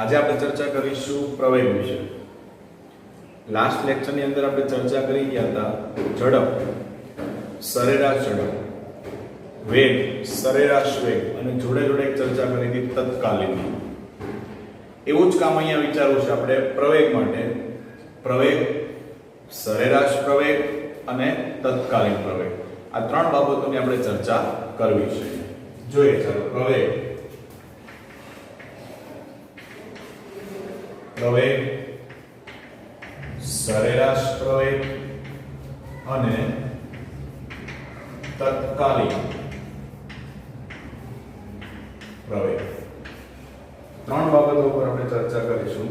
આજે આપણે ચર્ચા કરીશું પ્રવેગ વિશે. લાસ્ટ લેક્ચરની અંદર આપણે ચર્ચા કરી ગયા હતા ઝડપ, સરેરાશ ઝડપ, વેગ, સરેરાશ વેગ અને જોડે જોડે ચર્ચા કરી હતી તત્કાલીન. એવું જ કામ અહીંયા વિચારવું છે આપણે પ્રવેગ માટે. પ્રવેગ, સરેરાશ પ્રવેગ અને તત્કાલીન પ્રવેગ, આ ત્રણ બાબતોની આપણે ચર્ચા કરવી છે. જોઈએ ચાલો. પ્રવેગ, સરેરાશ પ્રવેગ અને તત્કાલીન પ્રવેગ, ત્રણ બાબતો પર આપણે ચર્ચા કરીશું.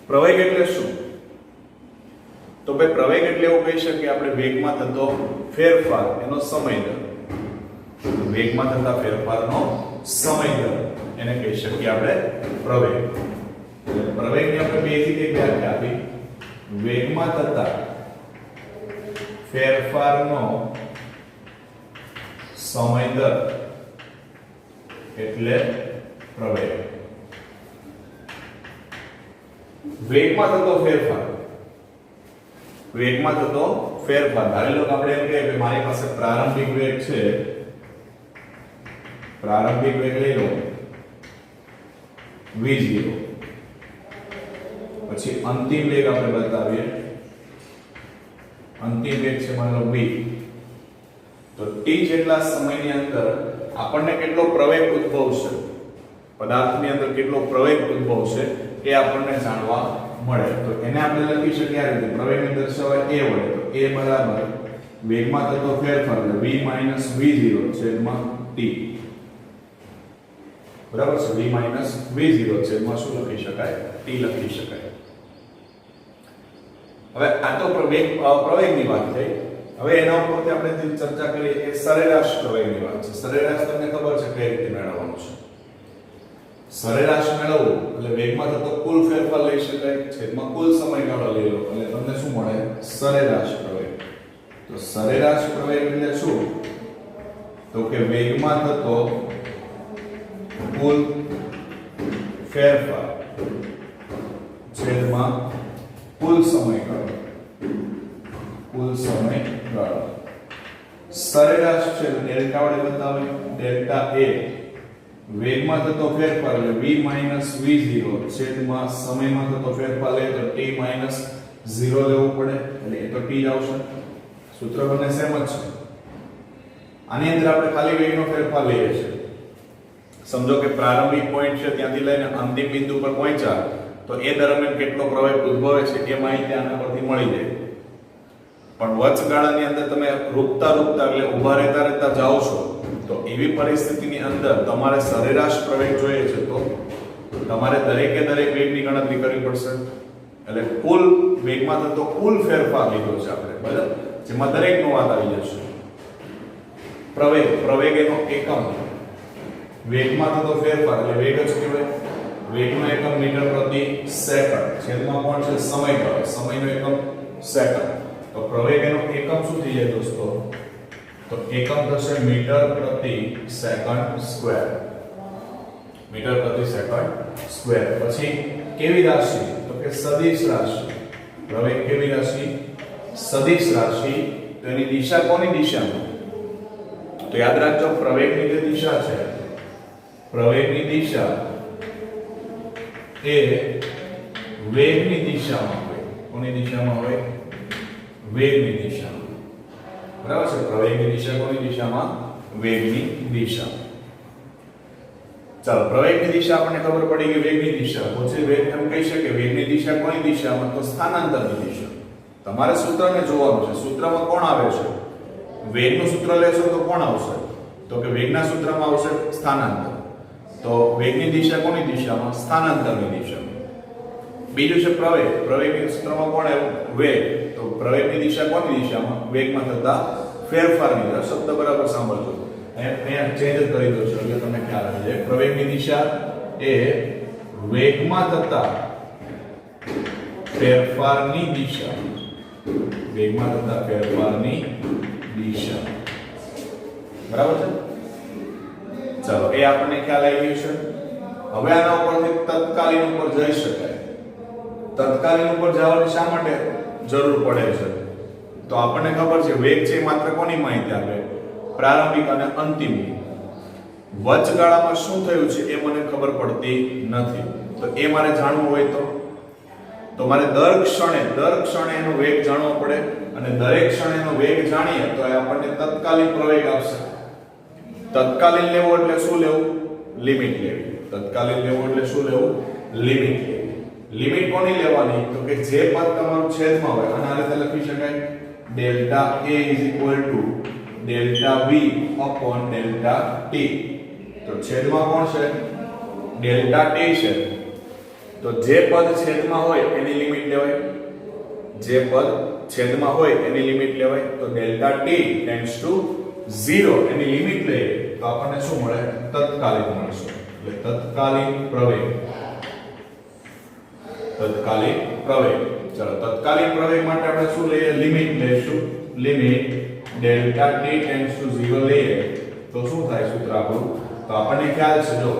પ્રવેગ એટલે શું? તો ભાઈ પ્રવેગ એટલે એવું કહી શકીએ આપણે વેગમાં થતો ફેરફાર, એનો સમય દર. વેગમાં થતા ફેરફારનો સમય દર એને કહી શકીએ આપણે પ્રવેગ. પ્રવેગની આપણે બેઝિક એક વ્યાખ્યા આપી. વેગમાં થતા ફેરફારનો સમય દર એટલે પ્રવેગ. વેગમાં થતો ફેરફાર, વેગમાં થતો ફેરફાર. ધારી લો કે આપણે એમ કહીએ કે મારી પાસે પ્રારંભિક વેગ છે, પ્રારંભિક વેગ લઈ લો v0, પછી અંતિમ વેગ આપણે બતાવીએ, અંતિમ વેગ છે માનો v. તો t જેટલા સમયની અંદર આપણને કેટલો પ્રવેગ ઉદ્ભવશે, પદાર્થની અંદર કેટલો પ્રવેગ ઉદ્ભવશે એ આપણને જાણવા મળે. તો એને આપણે લખી શકીએ આ રીતે. પ્રવેગને દર્શાવાય a વડે. તો a બરાબર વેગમાં થતો ફેરફાર એટલે v - v0 છેદમાં t. બરાબર છે? v - v0 છેદમાં શું લખી શકાય? t લખી શકાય. હવે આ તો પ્રવેગની વાત થઈ. હવે એના ઉપરથી આપણે જે ચર્ચા કરી એ સરેરાશ પ્રવેગની વાત છે. સરેરાશ તમને ખબર છે કઈ રીતે મેળવવાનું છે. સરેરાશ મેળવવું એટલે વેગમાં થતો કુલ ફેરફાર લઈ શકાય છેદમાં કુલ સમયગાળો લઈ લો એટલે તમને શું મળે? સરેરાશ પ્રવેગ. તો સરેરાશ પ્રવેગ એટલે શું? તો કે વેગમાં થતો કુલ ફેરફાર છેદમાં કુલ સમયગાળો. કુલ સમયગાળો સરેરાશ છે ડેલ્ટા વડે બતાવે. ડેલ્ટા એ વેગમાં થતો ફેરફાર એટલે v - v0 છેદમાં સમયમાં થતો ફેરફાર લે તો t - 0 લેવું પડે એટલે એ તો t જ આવશે. સૂત્ર બંને સેમ જ છે. આની અંદર આપણે ખાલી વેગનો ફેરફાર લઈએ છીએ. સમજો કે પ્રારંભિક પોઈન્ટ છે ત્યાંથી લઈને અંતિમ બિંદુ પર પહોંચ્યા તો એ દરમિયાન કેટલો પ્રવેગ ઉદ્ભવે છે એ માહિતી આના પરથી મળી જાય. પણ વચગાળાની અંદર તમે રૂકતા એટલે ઊભા રહેતા જાઓ છો તો એવી પરિસ્થિતિની અંદર તમારે સરેરાશ પ્રવેગ જોઈએ છે તો તમારે દરેકે દરેક વેગની ગણતરી કરવી પડશે. એટલે કુલ વેગમાં થતો કુલ ફેરફાર લીધો છે આપણે, બરાબર, જેમાં દરેકનો વાત આવી જશે. પ્રવેગ એનો એકમ, વેગમાં થતો ફેરફાર એટલે વેગ જ કહેવાય. વેગનો એકમ મીટર પ્રતિ સેકન્ડ છેદમાં કોણ છે? સમયગાળો. સમયનો એકમ સેકન્ડ. તો પ્રવેગ એનો એકમ શું થઈ જાય દોસ્તો? તો એકમ થશે મીટર પ્રતિ સેકન્ડ સ્ક્વેર. મીટર પ્રતિ સેકન્ડ સ્ક્વેર. પછી કેવી રાશિ? તો કે સદિશ રાશિ. પ્રવેગ કેવી રાશિ? સદિશ રાશિ. તો એની દિશા કોની દિશામાં? તો યાદ રાખજો પ્રવેગની જે દિશા છે, પ્રવેગની દિશા એ વેગની દિશામાં હોય. કોની દિશામાં હોય? વેગની દિશામાં. બરાબર છે? પ્રવેગની દિશા કોની દિશામાં? વેગની દિશા. ચાલો, પ્રવેગની દિશા આપણને ખબર પડી કે વેગની દિશા. પછી વેગ એમ કહી શકે વેગની દિશા કોની દિશામાં? તો સ્થાનાંતરની દિશા. તમારે સૂત્રને જોવાનું છે. સૂત્રમાં કોણ આવે છે? વેગનું સૂત્ર લેશો તો કોણ આવશે? તો કે વેગના સૂત્રમાં આવશે સ્થાનાંતર. તો વેગની દિશા કોની દિશામાં? સ્થાનાંતરની દિશામાં. બીજું છે પ્રવેગ. પ્રવેગની સૂત્રમાં કોણ આવ્યું? વેગ. તો પ્રવેગની દિશા કોની દિશામાં? વેગમાં થતા ફેરફારની દિશા. શબ્દ બરાબર સાંભળજો. અહીંયા ચેન્જ કરી દો છો એટલે તમને ખ્યાલ આવી જાય. પ્રવેગની દિશા એ વેગમાં થતા ફેરફારની દિશા. વેગમાં થતા ફેરફારની દિશા. બરાબર છે? ચાલો, એ આપણને ખ્યાલ આવી ગયો છે. હવે આના ઉપરથી તત્કાલીન ઉપર જઈ શકાય. તત્કાલીન ઉપર જવાની શા માટે જરૂર પડે છે? તો આપણને ખબર છે વેગ છે માત્ર કોની માહિતી આપે? પ્રારંભિક અને અંતિમની. વચગાળામાં શું થયું છે એ મને ખબર પડતી નથી. તો એ મારે જાણવું હોય તો મારે દર ક્ષણે એનો વેગ જાણવો પડે અને દરેક ક્ષણે એનો વેગ જાણીએ તો એ આપણને તત્કાલીન પ્રવેગ આપશે. તત્કાલીન લેવું એટલે શું લેવું? લિમિટ લેવી. તત્કાલીન લેવું એટલે શું લેવું? લિમિટ લેવી. લિમિટ કોની લેવાની? તો કે જે પદ તમારું છેદમાં હોય અને આ રીતે લખી શકાય delta a delta v upon delta t. તો છેદમાં કોણ છે? ડેલ્ટા t છે. તો જે પદ છેદમાં હોય એની લિમિટ લેવાય. જે પદ છેદમાં હોય એની લિમિટ લેવાય. તો delta t tends to 0 any limit લઈએ તો આપણને શું મળે? તત્કાલીન મળશે. એટલે તત્કાલીન પ્રવેગ. તત્કાલીન પ્રવેગ. ચલો તત્કાલીન પ્રવેગ માટે આપણે શું લઈએ? લિમિટ લેશું. Limit delta t tends to 0 લઈએ તો શું થાય સૂત્ર આપણું? તો આપણને ખ્યાલ છે જો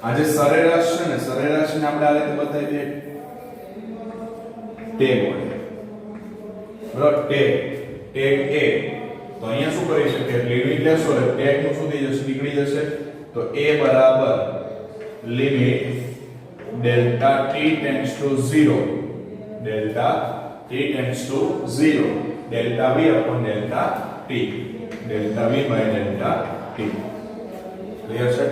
આ જે સરેરાશ છે ને સરેરાશને આપણે આ રીતે બતાવી દઈએ ટેગ મળે. બરાબર ટેગ a તો અહીંયા શું કરી શકીએ? લિમિટ લેશો એટલે ટેગ નું શું થઈ જશે? નીકળી જશે. તો a બરાબર limit delta t tends to 0 delta t tends to 0 delta v upon delta t delta v by delta t. Clear છે?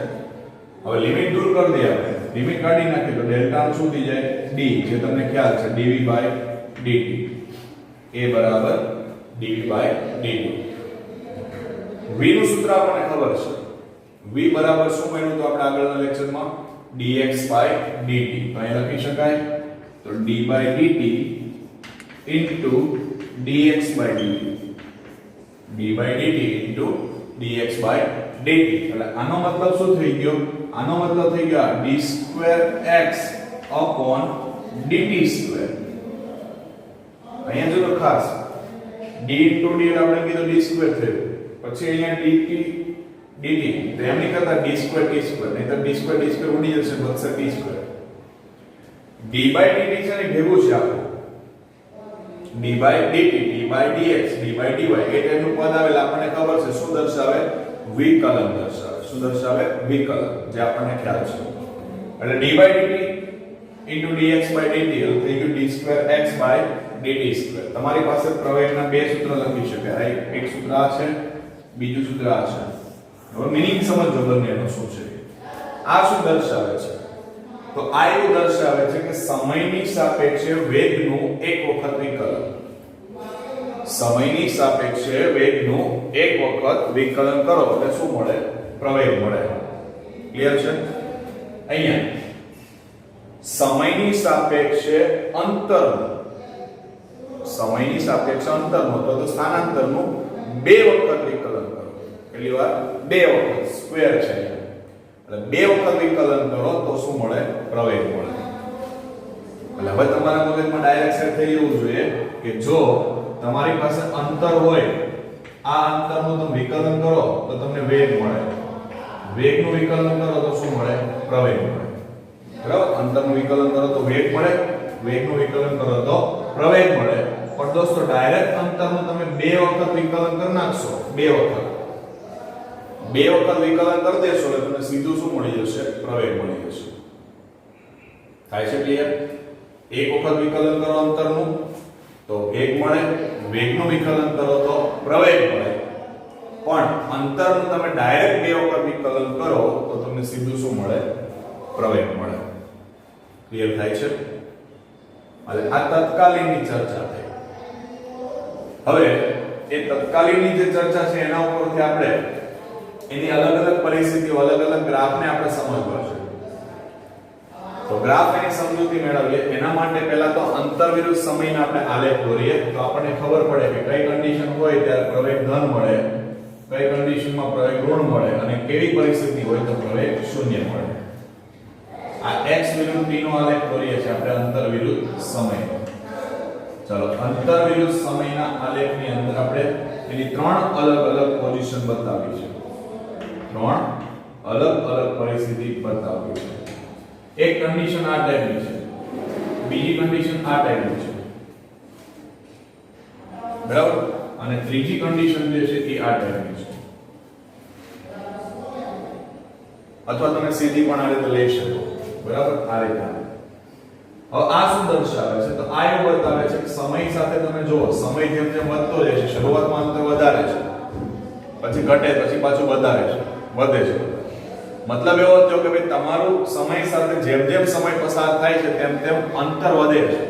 હવે લિમિટ દૂર કરી દઈએ આપણે. લિમિટ કાઢી નાખીએ તો ડેલ્ટા નું શું થઈ જાય? d જે તમને ખ્યાલ છે dv by dt. a બરાબર dv by dt. v નું સૂત્ર આપણને ખબર છે. v બરાબર શું બન્યું તો આપણે આગળના લેક્ચરમાં dx by dt. તો અહીં લખી શકાય તો d by dt into dx by dt. d by dt into dx by dt. એટલે આનો મતલબ શું થઈ ગયો? આનો મતલબ થઈ ગયો d2x upon dt2. અહીંયા જો ખાસ d into d આપણે કીધું d2 થયું. પછી અહીંયા dt dt તો એમ નહીં કરતા d2 t2 નહીતર d2 ઉડી જશે બચશે t2. d by dt છે ને ભેગું છે આપણું d by dt d by dx d by dy એ ટાઈપનું પદ આવેલા આપણને ખબર છે શું દર્શાવે? વિકલન દર્શાવે. શું દર્શાવે? વિકલન. જે આપણને ખ્યાલ છે. એટલે d by dt into dx by dt થઈ ગયું d2x by dt2. તમારી પાસે પ્રવેગના બે સૂત્ર લખી શકાય. એક સૂત્ર આ છે, બીજું સૂત્ર આ છે. હવે મીનિંગ સમજો બંનેનો શું છે. આ શું દર્શાવે છે? તો આ એવું દર્શાવે છે કે સમયની સાપેક્ષે વેગનું એક વખત વિકલન. સમયની સાપેક્ષે વેગનું એક વખત વિકલન કરો એટલે શું મળે? પ્રવેગ મળે. ક્લિયર છે? અહીંયા સમયની સાપેક્ષે અંતરનું તો સ્થાનાંતરનું બે વખત વિકલન કરો. કેટલી વાર? બે વખત. સ્ક્વેર છે એટલે બે વખત વિકલન કરો તો શું મળે? પ્રવેગ મળે. એટલે હવે તમારા મગજમાં ડાયરેક્ટ સેટ થઈ જવું જોઈએ કે જો તમારી પાસે અંતર હોય, આ અંતરનું તમે વિકલન કરો તો તમને વેગ મળે. વેગનું વિકલન કરો તો શું મળે? પ્રવેગ મળે. બરાબર? અંતરનું વિકલન કરો તો વેગ મળે, વેગનું વિકલન કરો તો પ્રવેગ મળે. પણ દોસ્તો ડાયરેક્ટ અંતરનું તમે બે વખત વિકલન કરી નાખશો, બે વખત વિકલન કરી દેશો એટલે તમને સીધું શું મળી જશે? પ્રવેગ મળી જશે. થાય છે ક્લિયર? એક વખત વિકલન કરો અંતરનું તો વેગ મળે, વેગનું વિકલન કરો તો પ્રવેગ મળે. પણ અંતરનું તમે ડાયરેક્ટ બે વખત વિકલન કરો તો તમને સીધું શું મળે? પ્રવેગ મળે. ક્લિયર થાય છે? એટલે આ તત્કાલીનની ચર્ચા થઈ. હવે એ તત્કાલીનની જે ચર્ચા છે એના ઉપરથી આપણે એની અલગ અલગ પરિસ્થિતિઓ, અલગ અલગ ગ્રાફને આપણે સમજવા છે. તો ગ્રાફ એની સમજૂતી મેળવીએ એના માટે પહેલા તો અંતર વિરુદ્ધ સમયના આપણે આલેખ દોરીએ તો આપણને ખબર પડે કે કઈ કન્ડિશન હોય ત્યારે પ્રવેગ ધન મળે, કઈ કન્ડિશનમાં પ્રવેગ ઋણ મળે અને કેવી પરિસ્થિતિ હોય તો પ્રવેગ શૂન્ય મળે. આ x વિરુદ્ધ t નો આલેખ દોરીએ છે આપણે અંતર વિરુદ્ધ સમય. ચલો અંતર વિરુદ્ધ સમયના આલેખની અંદર આપણે એની ત્રણ અલગ અલગ પોઝિશન બતાવી છે. ત્રણ અલગ અલગ પરિસ્થિતિ બતાવી છે. એક કન્ડિશન આ ટાઈપની છે, બીજી કન્ડિશન આ ટાઈપની છે, બરાબર, અને ત્રીજી કન્ડિશન જે છે એ આ ટાઈપની છે. અથવા તમે સીધી પણ આ રીતે લઈ શકો, બરાબર, આ રીતે. હવે આ શું દર્શાવે છે? તો આ એવું બતાવે છે કે સમય સાથે તમે જુઓ, સમય જેમ જેમ વધતો જાય છે, શરૂઆતમાં અંતર વધારે છે, પછી ઘટે, પછી પાછું વધારે છે, વધે છે. મતલબ એવો થયો કે ભાઈ તમારું સમય સાથે જેમ જેમ સમય પસાર થાય છે તેમ તેમ અંતર વધે છે.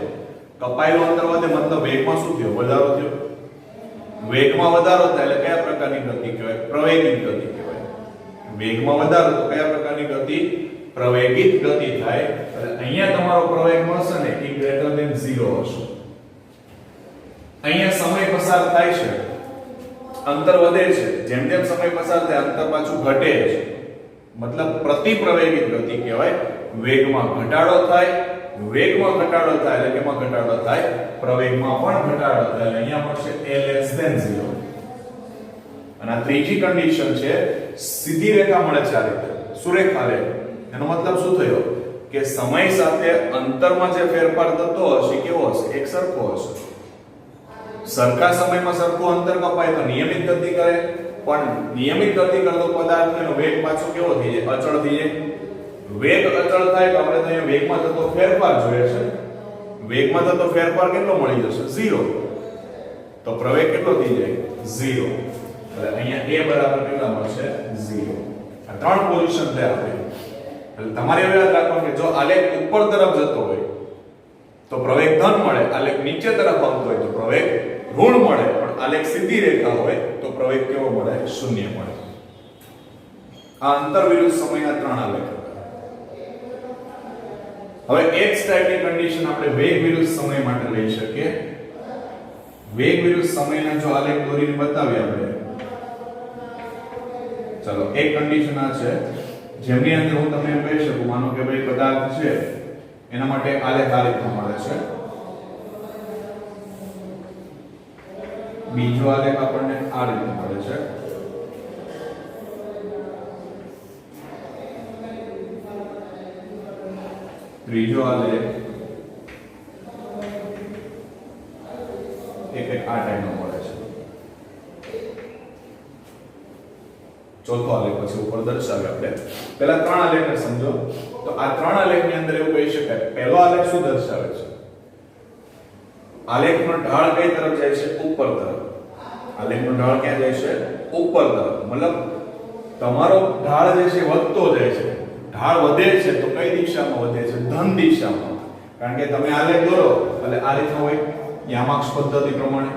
કપાયેલું અંતર વધે મતલબ વેગમાં શું થયો? વધારો થયો. વેગમાં વધારો થાય એટલે કયા પ્રકારની ગતિ કહેવાય? પ્રવેગિત ગતિ કહેવાય. વેગમાં વધારો તો કયા પ્રકારની ગતિ? પ્રવેગિત ગતિ થાય. એટલે અહીંયા તમારો પ્રવેગ મળશે ને એ ગ્રેટર ધેન 0 હશે. અહીંયા સમય પસાર થાય છે, અંતર વધે છે, જેમ જેમ સમય પસાર થાય અંતર પાછું ઘટે છે. મતલબ પ્રતિપ્રવેગિત ગતિ કહેવાય. વેગમાં ઘટાડો થાય, વેગમાં ઘટાડો થાય એટલે કેમાં ઘટાડો થાય? પ્રવેગમાં પણ ઘટાડો થાય. એટલે અહીંયા મળશે a less than 0. અને આ ત્રીજી કન્ડિશન છે, સીધી રેખા મળે છે આ રીતે, સુરેખા રેખા. એનો મતલબ શું થયો? કે સમય સાથે અંતરમાં જે ફેરફાર થતો હશે કેવો હશે? એક સરખો હશે. સરખા સમયમાં સરખું અંતર કપાય તો નિયમિત ગતિ કરે, પણ નિયમિત ગતિ કરતો પદાર્થનો વેગ પાછો કેવો થઈ જાય? અચળ થઈ જાય. વેગ અચળ થાય તો આપણે તો અહીંયા વેગમાં થતો ફેરફાર જોઈએ છે. વેગમાં થતો ફેરફાર કેટલો મળી જશે? 0. તો પ્રવેગ કેટલો થઈ જાય? 0. એટલે અહીંયા a બરાબર કેટલા મળશે? 0. આ ત્રણ પોઝિશન છે આપણે. એટલે તમારે એવું યાદ રાખવાનું કે જો આલેખ ઉપર તરફ જતો હોય તો પ્રવેગ ધન મળે, આલેખ નીચે તરફ આવતો હોય તો પ્રવેગ ઋણ મળે, પણ આલેખ સીધી રેખા હોય તો પ્રવેગ કેવો મળે? 0 મળે. આ અંતર વિરુદ્ધ સમયના ત્રણ આલેખ. હવે એક ટાઈપની કન્ડિશન આપણે વેગ વિરુદ્ધ સમય માટે લઈ શકીએ. વેગ વિરુદ્ધ સમયના જો આલેખ દોરીને બતાવીએ આપણે, ચલો એક કન્ડિશન આ છે જેમની અંદર હું તમને એમ કહી શકું, માનો કે ભાઈ પદાર્થ છે એના માટે આલેખ આ રીતનો મળે છે. બીજો આલેખ આપણને આ રીતે મળે છે. ત્રીજો આલેખ એક આ ટાઈપનો મળે છે. ચોથો આલેખ પછી ઉપર દર્શાવે. આપણે પહેલા ત્રણ આલેખને સમજો. તો આ ત્રણ આલેખની અંદર એવું કહી શકાય, પહેલો આલેખ શું દર્શાવે છે? આલેખનો ઢાળ કઈ તરફ જાય છે? ઉપર તરફ. આલેખનો ઢાળ ક્યાં જાય છે? ઉપર તરફ. મતલબ તમારો ઢાળ જે છે વધતો જાય છે. ઢાળ વધે છે તો કઈ દિશામાં વધે છે? ધન દિશામાં. કારણ કે તમે આલેખ દોરો એટલે આ રીતનો હોય યામાક્ષ પદ્ધતિ પ્રમાણે.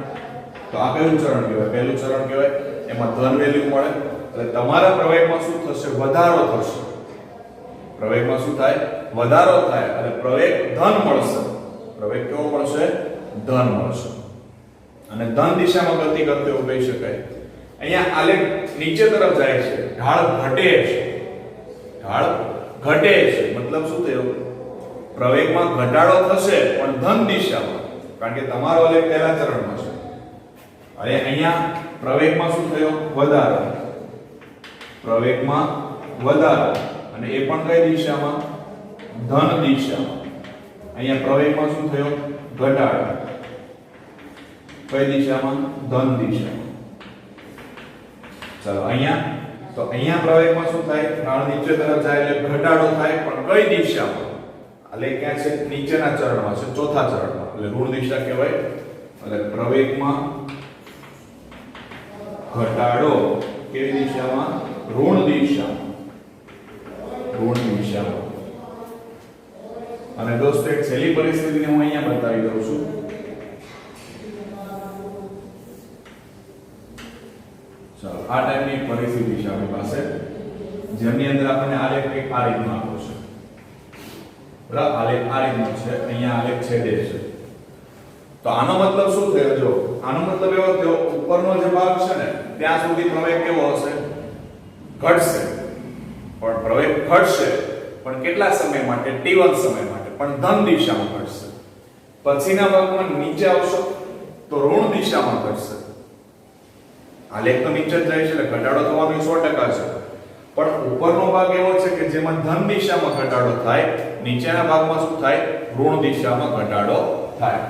તો આ કયું ચરણ કહેવાય? પહેલું ચરણ કહેવાય. એમાં ધન વેલ્યુ મળે એટલે તમારા પ્રવેગમાં શું થશે? વધારો થશે. પ્રવેગમાં શું થાય? વધારો થાય અને પ્રવેગ ધન મળશે. પ્રવેગ કેવો મળશે? ધન મળશે. અને ધન દિશામાં ગતિ કરતો એવું કહી શકાય. અહીંયા આલેખ નીચે તરફ જાય છે, ઢાળ ઘટે છે. ઢાળ ઘટે છે મતલબ શું થયું? પ્રવેગમાં ઘટાડો થશે પણ ધન દિશામાં, કારણ કે તમારો આલેખ પહેલા ચરણમાં છે. અને અહીંયા પ્રવેગમાં શું થયો? વધારો. પ્રવેગમાં વધારો અને એ પણ કઈ દિશામાં? ધન દિશામાં. અહીંયા પ્રવેગમાં શું થયો? ઘટાડો. કઈ દિશામાં? ધન દિશામાં. ચાલો અહીંયા તો અહીંયા પ્રવેગમાં શું થાય? ઢાળ નીચે તરફ જાય એટલે ઘટાડો થાય, પણ કઈ દિશામાં? આલેખ ક્યાં છે? નીચેના ચરણમાં છે, ચોથા ચરણમાં. એટલે ઋણ દિશા કહેવાય. એટલે પ્રવેગમાં ઘટાડો કેવી દિશામાં? ઋણ દિશામાં. ઋણ દિશામાં. અને દોસ્તો એક છેલ્લી પરિસ્થિતિને હું અહીંયા બતાવી દઉં છું. ચાલો આ ટાઈપની પરિસ્થિતિ છે આપણી પાસે, જેમની અંદર આપણને આલેખ એક આ રીતનો આપ્યો છે. બરાબર, આલેખ આ રીતનો છે, અહીંયા આલેખ છેદે છે. તો આનો મતલબ શું થયો? જો આનો મતલબ એવો થયો, ઉપરનો જે ભાગ છે ને ત્યાં સુધી પ્રવેગ કેવો હશે? ઘટશે. પણ પ્રવેગ ઘટશે પણ કેટલા સમય માટે? t1 સમય માટે, પણ ધન દિશામાં ઘટશે. પછીના ભાગમાં નીચે આવશો તો ઋણ દિશામાં ઘટશે. આલેખ તો નીચે જ જાય છે એટલે ઘટાડો થવાનો 100% છે. પણ ઉપરનો ભાગ એવો છે કે જેમાં ધન દિશામાં ઘટાડો થાય, નીચેના ભાગમાં શું થાય? ઋણ દિશામાં ઘટાડો થાય.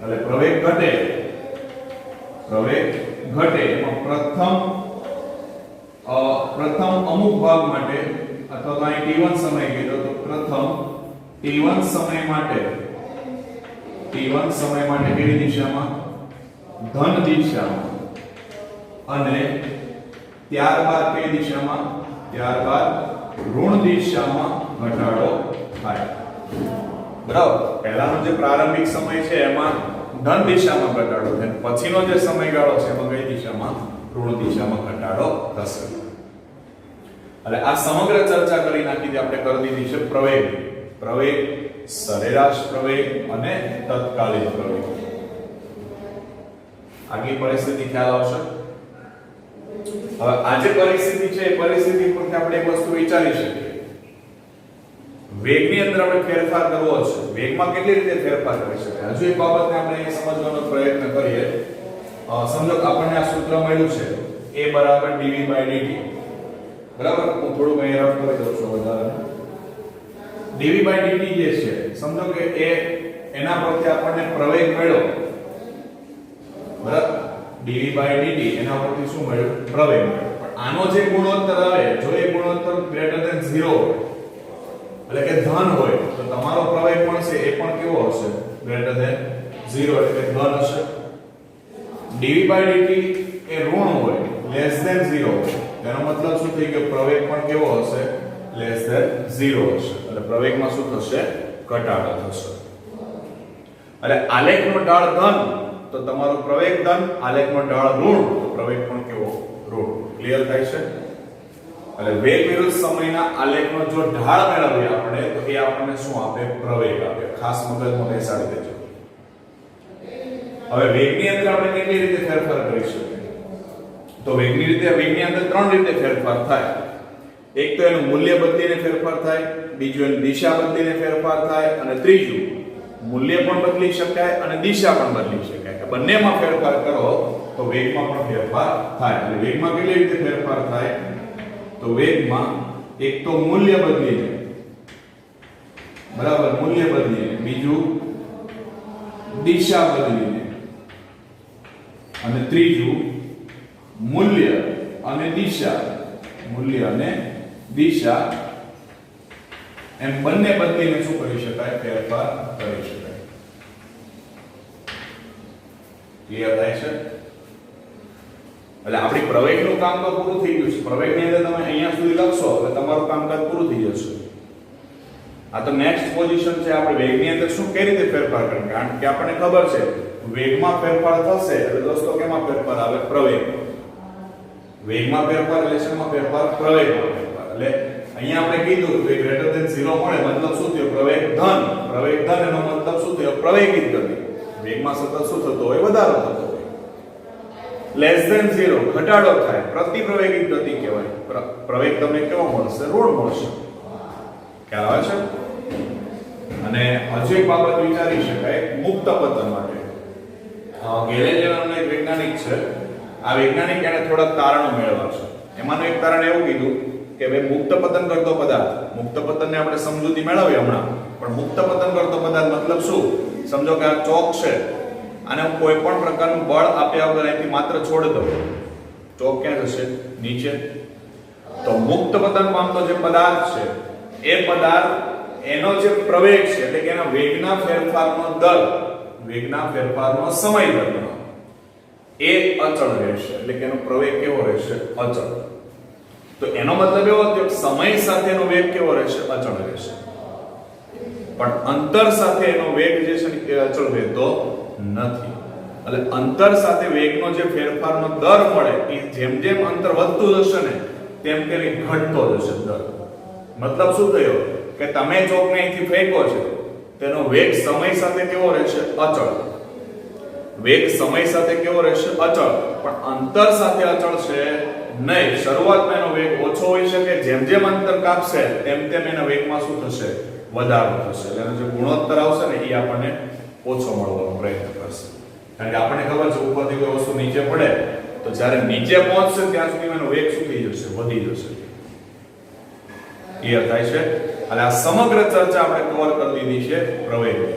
એટલે પ્રવેગ ઘટે, એમાં પ્રથમ અમુક ભાગ માટે અથવા તો અહીં t1 સમય કીધો તો પ્રથમ t1 સમય માટે કેવી દિશામાં? ધન દિશામાં. અને ત્યારબાદ કઈ દિશામાં? ત્યારબાદ ઋણ દિશામાં ઘટાડો થાય. બરાબર. પહેલાનો જે પ્રારંભિક સમય છે એમાં ધન દિશામાં ઘટાડો થાય, પછીનો જે સમયગાળો છે એમાં કઈ દિશામાં? ઋણ દિશામાં ઘટાડો થશે. એટલે આ સમગ્ર ચર્ચા કરી નાખી આપણે કરી દીધી છે પ્રવેગ, સરેરાશ પ્રવેગ અને તત્કાલીન પ્રવેગ. આગલી પરિસ્થિતિ ખ્યાલ આવશે. હવે આ જે પરિસ્થિતિ છે એ પરિસ્થિતિ પરથી આપણે એક વસ્તુ વિચારી શકીએ. વેગની અંદર આપણે ફેરફાર કરવો છે. વેગમાં કેટલી રીતે ફેરફાર કરી શકાય? હજુ એક બાબતને આપણે સમજવાનો પ્રયત્ન કરીએ. સમજો કે આપણને આ સૂત્ર મળ્યું છે a = dv/dt. બરાબર. હું થોડું અહીં રફ કરી દઉં છું વધારે. dv/dt જે છે, સમજો કે એના પરથી આપણને પ્રવેગ મળ્યો. બરાબર. dv/dt એના પરથી શું મળ્યું? પ્રવેગ મળ્યો. પણ આનો જે ગુણોત્તર આવે, જો એ ગુણોત્તર > 0 હોય, એટલે કે ધન હોય, તો તમારો પ્રવેગ પણ છે એ પણ કેવો હશે? > 0, એટલે કે ધન હશે. dv/dt એ ઋણ હોય, < 0 હોય, તેનો મતલબ શું થઈ ગયો? પ્રવેગ પણ કેવો હશે? < 0 હશે. એટલે પ્રવેગમાં શું થશે? ઘટાડો થશે. એટલે આલેખનો ઢાળ ધન તો તમારો પ્રવેગ ધન, આલેખનો ઢાળ ઋણ તો પ્રવેગ પણ કેવો? ઋણ. ક્લિયર થાય છે? એટલે વેગ વિરુદ્ધ સમયના આલેખનો જો ઢાળ મેળવીએ આપણે તો એ આપણને શું આપે? પ્રવેગ આપે. ખાસ મગજમાં બેસાડી દેજો. હવે વેગની અંદર આપણે કેટલી રીતે ફેરફાર કરી શકીએ? તો વેગની અંદર ત્રણ રીતે ફેરફાર થાય. એક તો એનું મૂલ્ય બદલીને ફેરફાર થાય, બીજું એની દિશા બદલીને ફેરફાર થાય, અને ત્રીજું મૂલ્ય પણ બદલી શકાય અને દિશા પણ બદલી શકાય. કે બંનેમાં ફેરફાર કરો તો વેગમાં પણ ફેરફાર થાય. એટલે વેગમાં કેટલી રીતે ફેરફાર થાય? તો વેગમાં એક તો મૂલ્ય બદલીને, બરાબર, મૂલ્ય બદલીને, બીજું દિશા બદલીને, અને ત્રીજું મૂલ્ય અને દિશા એમ બંને બદલીને શું કરી શકાય? ફેરફાર કરી શકાય. ક્લિયર થાય છે? એટલે આપણી પ્રવેગનું કામ તો પૂરું થઈ ગયું છે. પ્રવેગની અંદર તમે અહીંયા સુધી લખશો એટલે તમારું કામકાજ પૂરું થઈ જશે. આ તો નેક્સ્ટ પોઝિશન છે. આપણે વેગની અંદર શું કઈ રીતે ફેરફાર કરવું? કારણ કે આપણને ખબર છે વેગમાં ફેરફાર થશે એટલે દોસ્તો કેમાં ફેરફાર આવે? પ્રવેગ. વેગમાં ફેરફાર, રિલેશનમાં ફેરફાર, પ્રવેગમાં ફેરફાર. એટલે અહીંયા આપણે કીધું કે > 0 મળે મતલબ શું થયો? પ્રવેગ ધન. એનો મતલબ શું થયો? પ્રવેગિત ગતિ. વેગમાં સતત શું થતો હોય? વધારો થતો હોય. < 0 ઘટાડો થાય, પ્રતિપ્રવેગિત ગતિ કહેવાય. પ્રવેગ તમને કેવો મળશે? ઋણ મળશે. ખ્યાલ આવે છે? અને હજુ એક બાબત વિચારી શકાય મુક્ત પતન માટે. ગેલેલિયો નામનો એક વૈજ્ઞાનિક છે. આ વૈજ્ઞાનિક એને થોડાક તારણો મેળવ્યા છે. એમાંનું એક તારણ એવું કીધું કે ભાઈ મુક્ત પતન કરતો પદાર્થ, મુક્ત પતનને આપણે સમજૂતી મેળવી હમણાં, પણ મુક્ત પતન કરતો પદાર્થ મતલબ શું? સમજો કે આ ચોક છે, આને હું કોઈ પણ પ્રકારનું બળ આપ્યા વગર અહીંથી માત્ર છોડી દઉં, ચોક ક્યાં જશે? નીચે. તો મુક્ત પતન પામતો જે પદાર્થ છે એ પદાર્થ એનો જે પ્રવેગ છે એટલે કે એના વેગના ફેરફારનો દર, વેગના ફેરફારનો સમય દર એ અચળ રહેશે. એટલે કે એનો પ્રવેગ કેવો રહેશે? અચળ. તો એનો મતલબ એવો કે સમય સાથેનો વેગ કેવો રહેશે? અચળ રહેશે. પણ અંતર સાથે એનો વેગ જે છે એ અચળ રહેતો નથી. એટલે અંતર સાથે વેગનો જે ફેરફારનો દર મળે એ જેમ જેમ અંતર વધતું જશે ને તેમ તેમ ઘટતો જશે દર. મતલબ શું થયો કે તમે ચોકને અહીંથી ફેંકો છે તેનો વેગ સમય સાથે કેવો રહેશે? અચળ. વેગ સમય સાથે કેવો રહેશે? અચળ. પણ અંતર સાથે અચળ છે નહીં. શરૂઆતમાં એનો વેગ ઓછો હોઈ શકે, જેમ જેમ અંતર કાપશે તેમ તેમ એના વેગમાં શું થશે? વધારો થશે. એટલે એનો જે ગુણોત્તર આવશે ને એ આપણને ઓછો મળવાનો પ્રયત્ન કરશે. કારણ કે આપણને ખબર છે ઉપરથી કોઈ વસ્તુ નીચે પડે તો જ્યારે નીચે પહોંચશે ત્યાં સુધી એનો વેગ શું થઈ જશે? વધી જશે. ક્લિયર થાય છે? એટલે આ સમગ્ર ચર્ચા આપણે કવર કરી દીધી છે પ્રવેગની.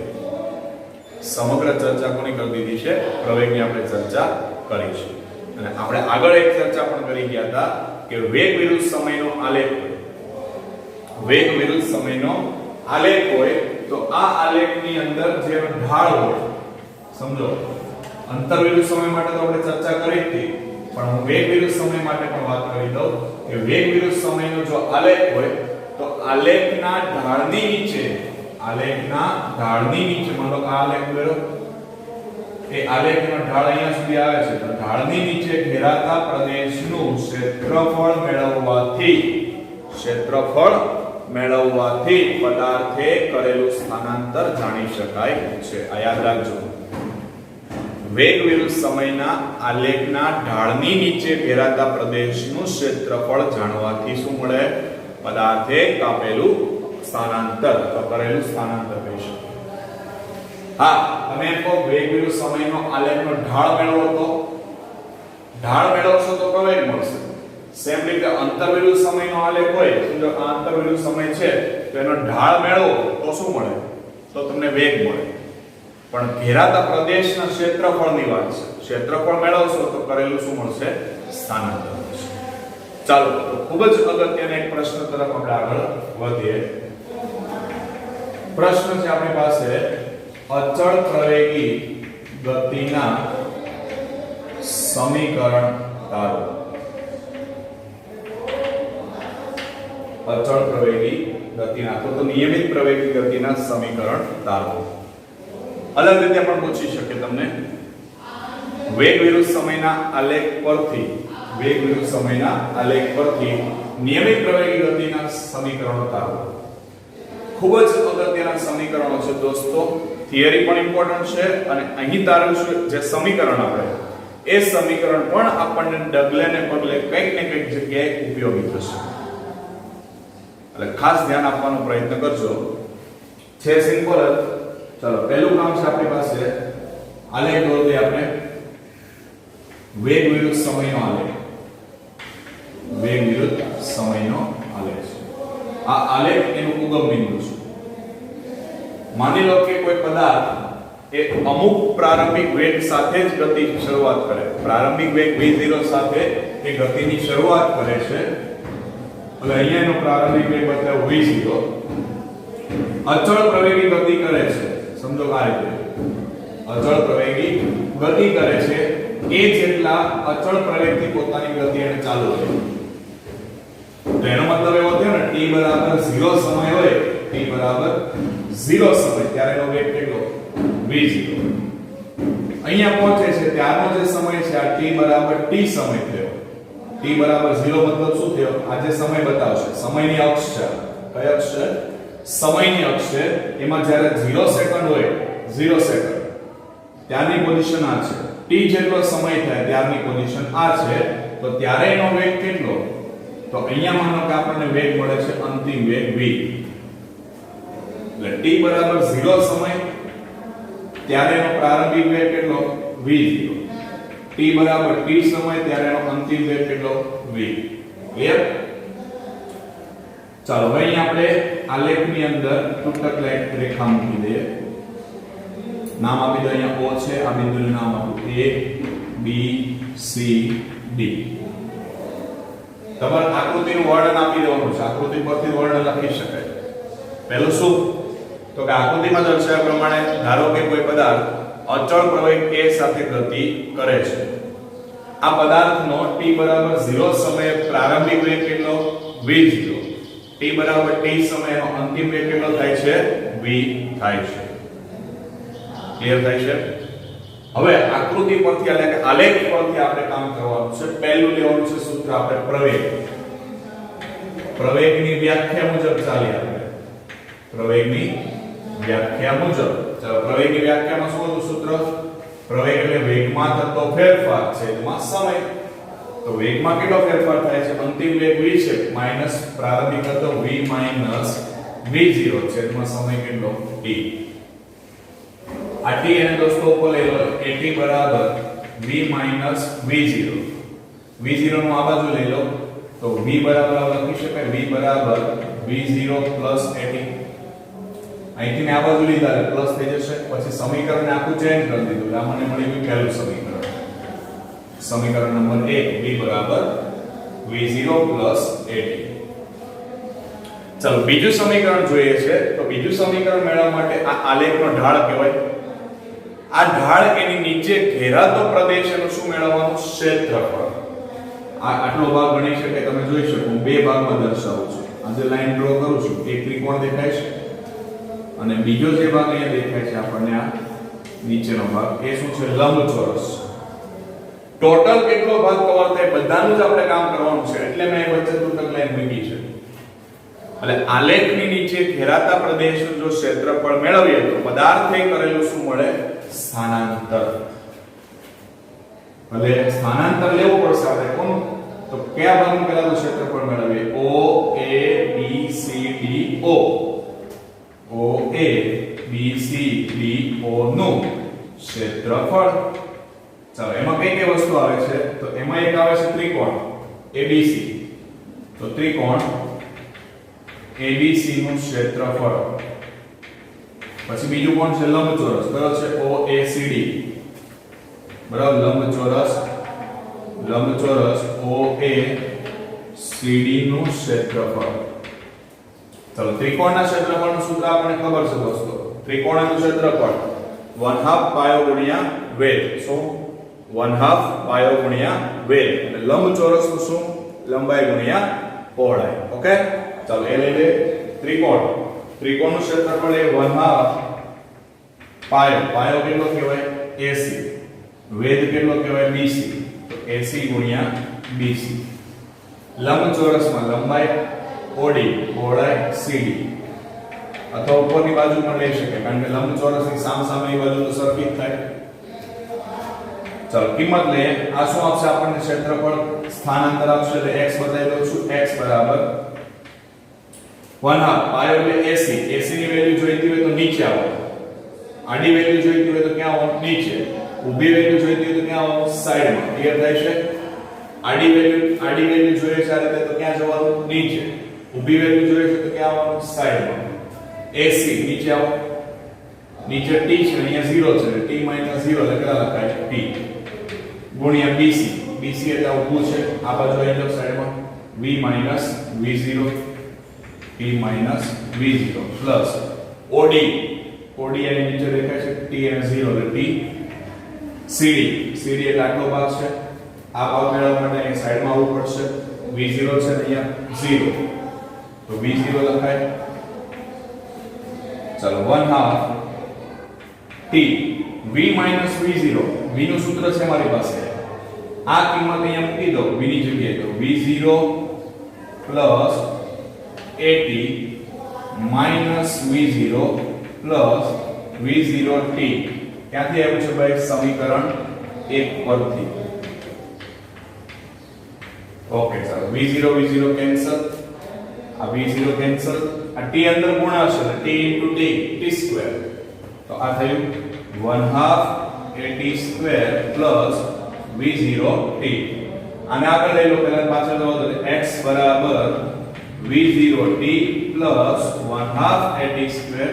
સમગ્ર ચર્ચા કોની કરી દીધી છે? પ્રવેગની આપણે ચર્ચા કરી છે. અને આપણે આગળ એક ચર્ચા પણ કરી ગયા હતા કે વેગ વિરુદ્ધ સમયનો આલેખ હોય. વેગ વિરુદ્ધ સમયનો આલેખ હોય તો આ આલેખની અંદર જે ઢાળ હોય, સમજો અંતર વિરુદ્ધ સમય માટે તો આપણે ચર્ચા કરી હતી, પણ હું વેગ વિરુદ્ધ સમય માટે પણ વાત કરી દઉં કે વેગ વિરુદ્ધ સમયનો જો આલેખ હોય તો આલેખના ઢાળની નીચે, આલેખના ઢાળની નીચે, માનો કે આ આલેખ દોરો, એ આલેખનો ઢાળ અહીંયા સુધી આવે છે, તો ઢાળની નીચે ઘેરાતા પ્રદેશનું ક્ષેત્રફળ મેળવવાથી પદાર્થે કરેલું સ્થાનાંતર જાણી શકાય છે. આ યાદ રાખજો. વેગ વિરુદ્ધ સમયના આલેખના ઢાળની નીચે ઘેરાતા પ્રદેશનું ક્ષેત્રફળ જાણવાથી શું મળે? પદાર્થે કાપેલું સ્થાનાંતર અથવા કરેલું સ્થાનાંતર કહી શકાય. હા, તમે કહો વેગ વિરુદ્ધ સમયનો આલેખનો ઢાળ મેળવો તો ઢાળ મેળવશો તો પ્રવેગ મળશે. સેમ રીતે અંતર વિરુદ્ધ સમયનો આલેખ હોય, સમજો આ અંતર વિરુદ્ધ સમય છે તો એનો ઢાળ મેળવો તો શું મળે? તો તમને વેગ મળે. પણ ઘેરાતા પ્રદેશના ક્ષેત્રફળની વાત છે. ક્ષેત્રફળ મેળવશો તો કરેલું શું મળશે? સ્થાનાંતર મળશે. ચાલો, તો ખૂબ જ અગત્યનો એક પ્રશ્ન તરફ આપણે આગળ વધીએ. પ્રશ્ન છે આપણી પાસે, અચળ પ્રવેગી ગતિના સમીકરણ તારો. અચળ પ્રવેગી ગતિના તો નિયમિત પ્રવેગી ગતિના સમીકરણ તારો. અલગ રીતે પણ પૂછી શકે તમને. વેગ વિરુદ્ધ સમયના આલેખ પરથી, વેગ વિરુદ્ધ સમયના આલેખ પરથી નિયમિત પ્રવેગી ગતિના સમીકરણો તારો. ખૂબ જ અગત્યના સમીકરણો છે દોસ્તો. થિયરી પણ ઇમ્પોર્ટન્ટ છે અને અહીં તારવશું જે સમીકરણ આપણે, એ સમીકરણ પણ આપણને ડગલે ને પગલે કંઈક ને કંઈક જગ્યાએ ઉપયોગી થશે. એટલે ખાસ ધ્યાન આપવાનો પ્રયત્ન કરજો. છે સિમ્પલ જ. ચલો, પહેલું કામ છે આપણી પાસે આલેખ દોરીએ આપણે. વેગ વિરુદ્ધ સમયનો આલેખ. વેગ વિરુદ્ધ સમયનો આલેખ છે. આ આલેખ એનું ઉગમ બિંદુ છે. માની લો કે કોઈ પદાર્થ એ અમુક પ્રારંભિક વેગ સાથે જ ગતિની શરૂઆત કરે. પ્રારંભિક વેગ v0 સાથે એ ગતિની શરૂઆત કરે છે. એટલે અહીંયા એનો પ્રારંભિક વેગ બતાવ્યો v0. અચળ પ્રવેગી ગતિ કરે છે. સમજો આ રીતે અચળ પ્રવેગી ગતિ કરે છે એ જેટલા અચળ પ્રવેગથી પોતાની ગતિ એને ચાલુ રાખે. તો એનો મતલબ એવો થયો ને, t બરાબર 0 સમય હોય, t બરાબર 0 સમય ત્યારે એનો વેગ કેટલો? v0. અહીંયા પહોંચે છે ત્યારનો જે સમય છે આ t બરાબર t સમય થયો. t બરાબર 0 મતલબ શું થયો? આ જે સમય બતાવશે, સમયની અક્ષ છે. કઈ અક્ષ છે? સમયની અક્ષ છે. એમાં જ્યારે 0 સેકન્ડ હોય, 0 સેકન્ડ ત્યારની પોઝિશન આ છે. t જેટલો સમય થાય ત્યારની પોઝિશન આ છે. તો ત્યારે એનો વેગ કેટલો? તો અહીંયા માનો કે આપણને વેગ મળે છે અંતિમ વેગ v. એટલે t બરાબર 0 સમય ત્યારે એનો પ્રારંભિક વેગ કેટલો? v0. t બરાબર t સમય ત્યારે એનો અંતિમ વેગ કેટલો? v. ક્લિયર? ચાલો, હવે અહીં આપણે આલેખની અંદર તૂટક રેખા મૂકી દઈએ. નામ આપી દો. અહીંયા o છે, આ બિંદુનું નામ આપો a b c d. તમારે આકૃતિનું વર્ણન આપી દેવાનું છે. આકૃતિ પરથી વર્ણન લખી શકાય. પહેલું શું? તો કે આકૃતિમાં દર્શાવ્યા પ્રમાણે ધારો કે કોઈ પદાર્થ અચળ પ્રવેગ a સાથે ગતિ કરે છે. આ પદાર્થનો t બરાબર 0 સમયે પ્રારંભિક વેગ કેટલો? v0. t બરાબર t સમયનો અંતિમ વેગ કેટલો થાય છે? v થાય છે. ક્લિયર થાય છે? હવે આકૃતિ પરથી એટલે કે આલેખ પરથી આપણે કામ કરવાનું છે. પહેલું લેવાનું છે સૂત્ર આપણે પ્રવેગ. પ્રવેગની વ્યાખ્યા મુજબ ચાલીએ આપણે. પ્રવેગની વ્યાખ્યા મુજબ. ચાલો, પ્રવેગની વ્યાખ્યામાં શું હતું સૂત્ર? પ્રવેગ એટલે વેગમાં થતો ફેરફાર છેદમાં સમય. તો વેગમાં કેટલો ફેરફાર થાય છે? અંતિમ વેગ v છે માઈનસ પ્રારંભિક હતો v માઈનસ v0 છેદમાં સમય કેટલો? t. આ t એને દોસ્તો ઉપર લઈ લો. at બરાબર v માઈનસ v0. v0 નું આ બાજુ લઈ લો તો v બરાબર લખી શકાય v બરાબર v v0 પ્લસ at અહીંથી મેં આ બાજુ લીધા એટલે પ્લસ થઈ જશે પછી સમીકરણને આખું ચેન્જ કરી દીધું એટલે આ મને મળી ગયું પહેલું સમીકરણ નંબર 1 v બરાબર v0 પ્લસ at ચલો બીજું સમીકરણ જોઈએ છે તો બીજું સમીકરણ મેળવવા માટે આ આલેખનો ઢાળ કહેવાય આ ઢાળ એની નીચે ઘેરાતો પ્રદેશ એનું શું મેળવવાનું ક્ષેત્રફળ આ આટલો ભાગ ગણી શકે તમે જોઈ શકો હું બે ભાગમાં દર્શાવું છું આ જે લાઈન ડ્રો કરું છું એક ત્રિકોણ દેખાય છે અને બીજો જે ભાગ અહીંયા દેખાય છે આપણને આ નીચેનો ભાગ એ શું છે લંબચોરસ ટોટલ કેટલો ભાગ કવર થાય બધાનું જ આપણે કામ કરવાનું છે એટલે મેં વચ્ચે તૂટક લાઈન મૂકી છે એટલે આલેખની નીચે ઘેરાતા પ્રદેશનું જો ક્ષેત્રફળ મેળવીએ તો પદાર્થે કરેલું શું મળે સ્થાનાંતર ભલે સ્થાનાંતર લેવું પડશે આપણે કોનું તો કયા ભાગનું પહેલા તો ક્ષેત્રફળ મેળવીએ O A B C D O O A B C D O નું ક્ષેત્રફળ ચાલો એમાં કઈ કઈ વસ્તુ આવે છે તો એમાં એક આવે છે ત્રિકોણ ABC તો ત્રિકોણ ABC નું ક્ષેત્રફળ પછી બીજું કોણ છે લંબચોરસ કયો છે OACD બરાબર લંબચોરસ OACD નું ક્ષેત્રફળ ચલો ત્રિકોણના ક્ષેત્રફળનું સૂત્ર આપણને ખબર છે દોસ્તો ત્રિકોણનું ક્ષેત્રફળ 1/2 પાયો ગુણ્યા વેધ શું 1/2 પાયો ગુણ્યા વેધ અને લંબચોરસનું શું લંબાઈ ગુણ્યા પહોળાઈ ઓકે ચાલો એ લઈ લે ત્રિકોણનું ક્ષેત્રફળ એ 1/2 પાયો કેટલો કહેવાય AC વેધ કેટલો કહેવાય BC તો AC ગુણ્યા BC લંબચોરસમાં લંબાઈ OD પહોળાઈ CD અથવા ઉપરની બાજુ પણ લઈ શકે કારણ કે લંબચોરસની સામસામેની બાજુ તો સરખી જ થાય ચાલો કિંમત લઈએ આ શું આપશે આપણને ક્ષેત્રફળ સ્થાનાંતર આપશે એટલે x બતાવી દઉં છું x બરાબર 1/2 પાયો એટલે AC ની વેલ્યુ જોઈતી હોય તો નીચે આવો આડી વેલ્યુ જોઈતી હોય તો ક્યાં આવો નીચે ઊભી વેલ્યુ જોઈતી હોય તો ક્યાં આવો સાઈડમાં ક્લિયર થાય છે આડી વેલ્યુ જોઈએ છે આ રીતે તો ક્યાં જવાનું નીચે ઊભી વેલ્યુ જોઈએ છે તો ક્યાં આવવાનું સાઈડમાં AC નીચે આવો નીચે t છે અહીંયા 0 છે t 0 એટલે કેટલા લખાય t ગુણ્યા BC એટલે ઊભું છે આ બાજુ આવી જાવ સાઈડમાં v v0 t v0 plus OD આની નીચે દેખાય છે t અને 0 એટલે t CD એટલે આટલો ભાગ છે આ ભાગ મેળવવા માટે અહીં સાઈડમાં આવવું પડશે v0 છે અહીંયા 0 તો v0 લખાય ચાલો 1/2 t v v0 v નું સૂત્ર છે મારી પાસે આ કિંમત અહીંયા મૂકી દો v ની જગ્યાએ તો v0 plus at minus v0 plus v0t ક્યાંથી આવ્યું છે ભાઈ સમીકરણ 1 પરથી ઓકે ચાલો v0 કેન્સલ આ v0 કેન્સલ આ t અંદર ગુણાશે t t સ્ક્વેર તો આ થયું 1/2 at સ્ક્વેર પ્લસ v0t આને આગળ લઈ લો પહેલા પાછળ જવા દો x બરાબર v0t પ્લસ 1/2 at સ્ક્વેર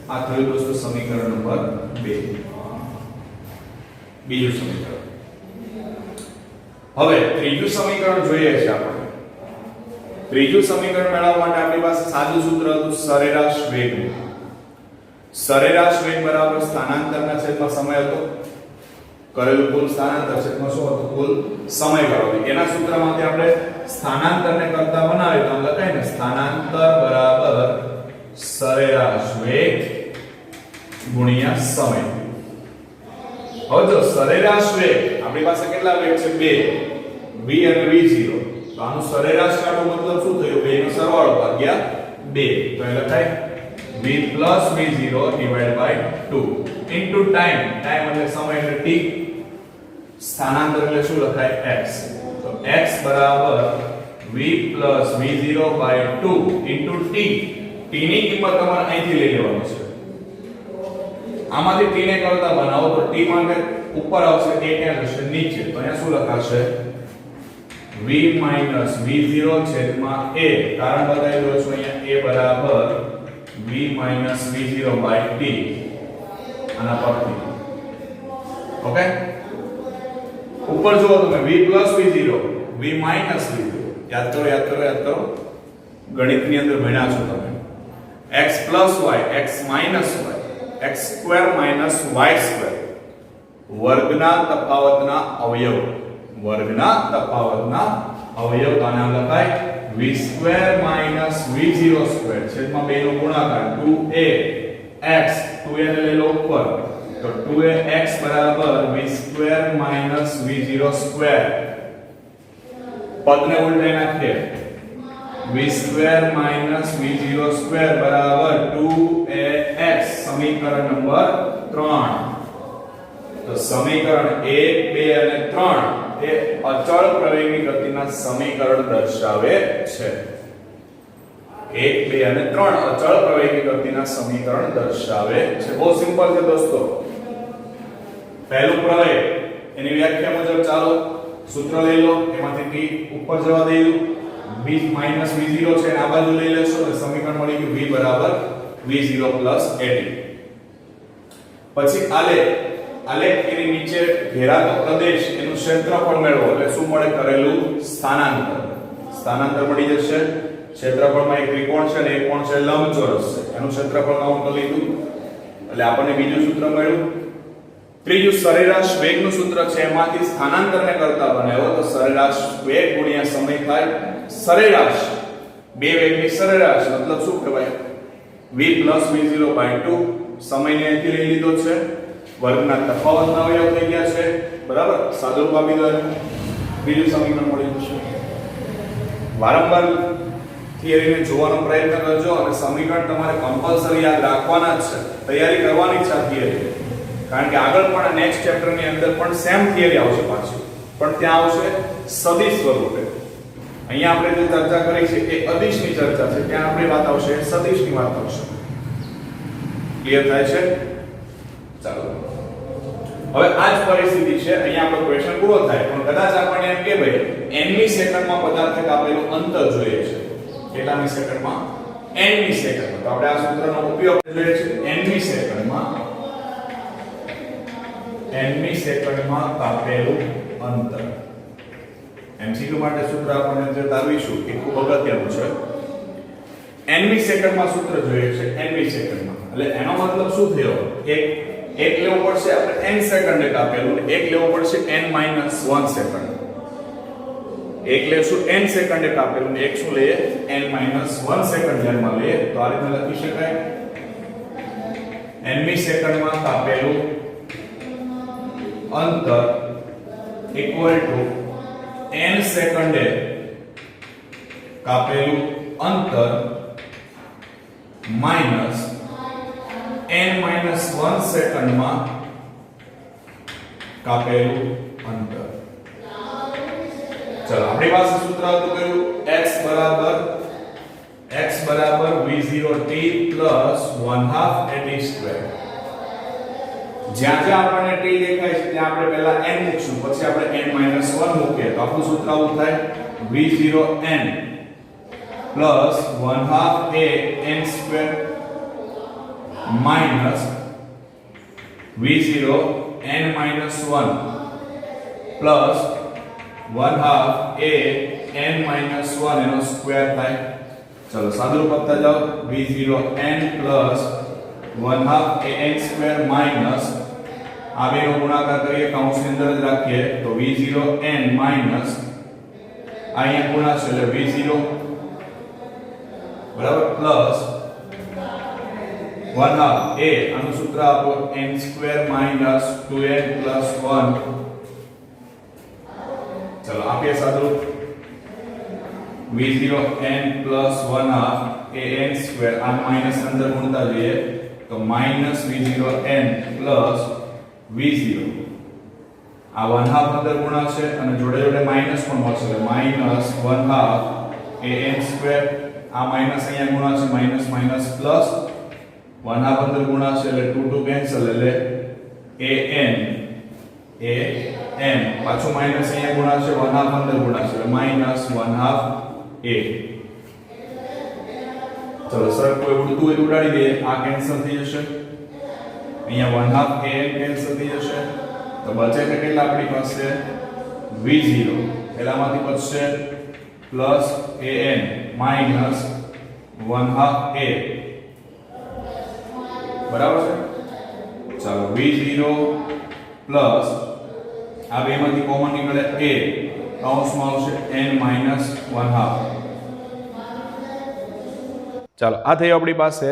આ થયું દોસ્તો સમીકરણ નંબર 2 બીજું સમીકરણ હવે ત્રીજું સમીકરણ જોઈએ છે આપણે ત્રીજું સમીકરણ મેળવવા માટે આપણી પાસે સાદું સૂત્ર હતું સરેરાશ વેગ બરાબર સ્થાનાંતરના છેદમાં સમય હતો કરેલું કુલ સ્થાનાંતર છેદમાં શું હતું કુલ સમયગાળો એના સૂત્રમાંથી આપણે સ્થાનાંતરને કરતા બનાવીએ તો લખાય ને સ્થાનાંતર બરાબર સરેરાશ વેગ ગુણ્યા સમય હવે જો સરેરાશ વેગ આપણી પાસે કેટલા વેગ છે બે v અને v0 તો આનું સરેરાશ કાઢો મતલબ શું થયું બે નો સરવાળો ભાગ્યા 2 તો એ લખાય v plus v0 divided by 2 into time એટલે સમય એટલે t સ્થાનાંતર એટલે શું લખાય x તો x બરાબર v plus v0 by 2 into t ની કિંમત તમારે અહીંથી લઈ લેવાની છે આમાંથી t ને કરતા બનાવો તો t માટે ઉપર આવશે a ક્યાં જશે નીચે તો અહીંયા શું લખાશે v v માઈનસ v0 છેદમાં a, કારણ બતાવી દઉં છું અહીંયા a બરાબર v minus v0 by t આના પરથી. ઓકે, ઉપર જો તમે v plus v0 v minus v0 યાદ કરો ગણિતની અંદર ભણ્યા છો તમે. x plus y x minus y x square minus y square વર્ગના તફાવતના અવયવ આને આમ લખાય v square minus v0 square છેદમાં 2 નો ગુણાકાર 2ax 2a ને લઈ લો ઉપર તો 2ax બરાબર v square minus v0 square. પદને ઉલટાઈ નાખીએ v square minus v0 square બરાબર 2ax. સમીકરણ નંબર 3. તો સમીકરણ 1 2 અને 3 એ અચળ પ્રવેગની ગતિના સમીકરણ દર્શાવે છે. 1 2 અને 3 અચળ પ્રવેગની ગતિના સમીકરણ દર્શાવે છે. બહુ સિમ્પલ છે દોસ્તો. પહેલું પ્રવેગ એની વ્યાખ્યા મુજબ ચાલો સૂત્ર લઈ લો, એમાંથી t ઉપર જવા દઈ દો, v માઈનસ v0 છે આ બાજુ લઈ લેશો એટલે સમીકરણ મળી ગયું v બરાબર v0 પ્લસ at. પછી આલેખ એની નીચે ઘેરાતો પ્રદેશ એનું ક્ષેત્રફળ મેળવો એટલે શું મળે? કરેલું સ્થાનાંતર મળી જશે. ક્ષેત્રફળમાં એક ત્રિકોણ છે અને એક કોણ છે લંબચોરસ છે, એનું ક્ષેત્રફળ કાઉન્ટ કરી લીધું એટલે આપણને બીજું સૂત્ર મળ્યું. ત્રીજું સરેરાશ વેગનું સૂત્ર છે, એમાંથી સ્થાનાંતરને કરતા બનાવ્યો તો સરેરાશ વેગ ગુણ્યા સમય થાય. સરેરાશ બે વેગની સરેરાશ મતલબ શું કહેવાય? v v0 2. સમયને અહીંથી લઈ લીધો છે, વર્ગના તફાવતના અવયવ થઈ ગયા છે, બરાબર. સાદુરૂપ આપી દો, બીજું સમીકરણ મળી જશે. વારંવાર થિયરીને જોવાનો પ્રયત્ન કરજો અને સમીકરણ તમારે કમ્પલસરી યાદ રાખવાના જ છે, તૈયારી કરવાની છે આ થિયરી. કારણ કે આગળ પણ નેક્સ્ટ ચેપ્ટર ની અંદર પણ સેમ થિયરી આવશે પાછું, પણ ત્યાં આવશે સદિશ સ્વરૂપે. અહીંયા આપણે જે ચર્ચા કરી છે એ અદિશની ચર્ચા છે, ત્યાં આપણે વાત આવશે સદિશની વાત આવશે. ક્લિયર થાય છે? ચાલો, હવે આ જ પરિસ્થિતિ છે. અહીંયા આપણો ક્વેશ્ચન પૂરો થાય, પણ કદાચ આપણને એમ કે ભાઈ nમી સેકન્ડમાં પદાર્થ કાપેલું અંતર જોઈએ છે. કેટલામી સેકન્ડમાં? nમી સેકન્ડમાં. તો આપણે આ સૂત્રનો ઉપયોગ જોઈએ છે nમી સેકન્ડમાં કાપેલું અંતર. MCQ માટે સૂત્ર આપણે જે તારવીશું એ ખૂબ અગત્યનું છે. nમી સેકન્ડમાં સૂત્ર જોઈએ છે, nમી સેકન્ડમાં. એટલે એનો મતલબ શું થયો? એક લેવું પડશે આપણે n સેકન્ડે કાપેલું, એક લેવું પડશે n - 1 સેકન્ડ. એક લેશું n સેકન્ડે કાપેલું, એક શું લઈએ? n - 1 સેકન્ડ ધ્યાનમાં લઈએ તો આ રીતે લખી શકાય nમી સેકન્ડમાં કાપેલું અંતર ઇક્વલ ટુ n સેકન્ડે કાપેલું અંતર માઈનસ n - 1 સેકન્ડમાં કાપેલું અંતર. ચલો, આપણી પાસે સૂત્ર હતું કયું? x બરાબર v0t પ્લસ 1/2 at². જ્યાં જ્યાં આપણને t દેખાય છે ત્યાં આપણે પહેલા n મૂકશું, પછી આપણે n - 1 મૂકીએ તો આપણું સૂત્ર આવું થાય v0n plus 1/2 an² minus v0n - 1 plus 1/2 an - 1 એનો સ્ક્વેર થાય. ચલો સાદુરૂપ આપતા જાઓ. v0n પ્લસ 1/2 an² માઈનસ આ બેનો ગુણાકાર કરીએ, કૌંસની અંદર જ રાખીએ તો v0n માઈનસ અહીંયા ગુણાશે એટલે v0 બરાબર પ્લસ 1/2 a આનું સૂત્ર આપો n² માઈનસ 2n પ્લસ 1. ચલો આપીએ સાદુરૂપ. v0n પ્લસ 1/2 an² આ માઈનસ અંદર ગુણતા જઈએ તો માઈનસ v0n પ્લસ v0 આ 1/2 અંદર ગુણાશે અને જોડે જોડે માઈનસ પણ મળશે એટલે માઈનસ 1/2 an². આ માઈનસ અહીંયા ગુણાશે, માઈનસ માઈનસ પ્લસ 1/2 અંદર ગુણાશે એટલે 2 2 કેન્સલ એટલે an એ એન પાછું માઈનસ અહીંયા ગુણાશે 1/2 અંદર ગુણાશે માઈનસ 1/2 એ. ચલો સર કોઈ ઉડતું હોય તો ઉડાડી દઈએ. આ કેન્સલ થઈ જશે, અહીંયા 1/2 a કેન્સલ થઈ જશે, તો બચે છે કેટલા આપણી પાસે v0. પહેલામાંથી બચશે પ્લસ an માઈનસ 1/2 a. બરાબર છે. ચાલો v0 પ્લસ આ બેમાંથી કોમન નીકળે a કૌંસમાં આવશે n માઈનસ 1/2. ચાલો આ થયું આપણી પાસે